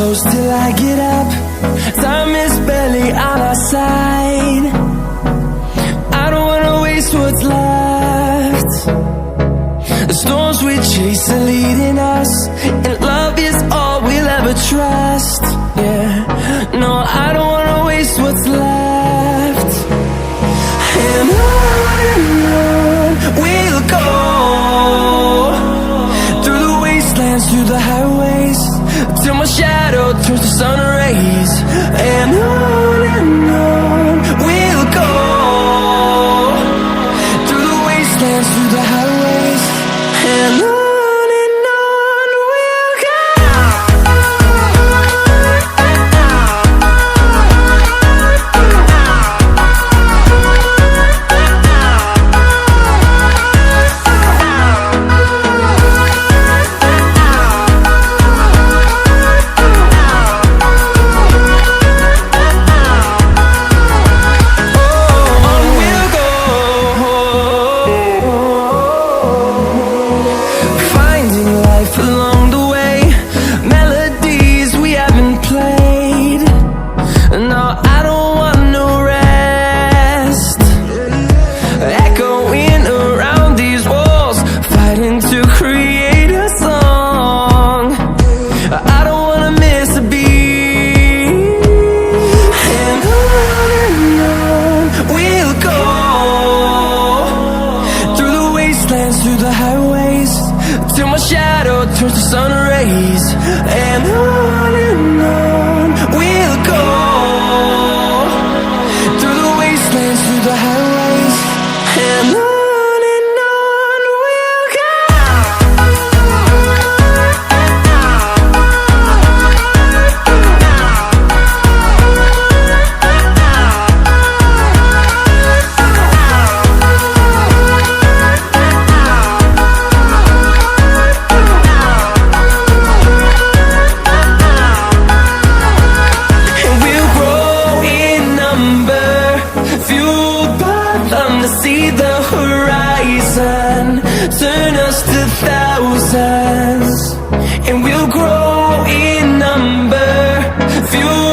close till I get up. Time is barely on our side. I don't wanna waste what's left. The storms we chase are leading us, and love is all we'll ever trust. Yeah, no, I don't wanna waste what's left. And on we'll go, through the wastelands, through the highways, till my shadow turns to sun rays. And on we'll go, through the wastelands, through the highways, and on we'll go. Through the highways, till my shadow turns to sun rays. And on we'll go, through the wastelands, through the highways, and on we'll go. See the horizon, turn us to thousands, and we'll grow in number, fuel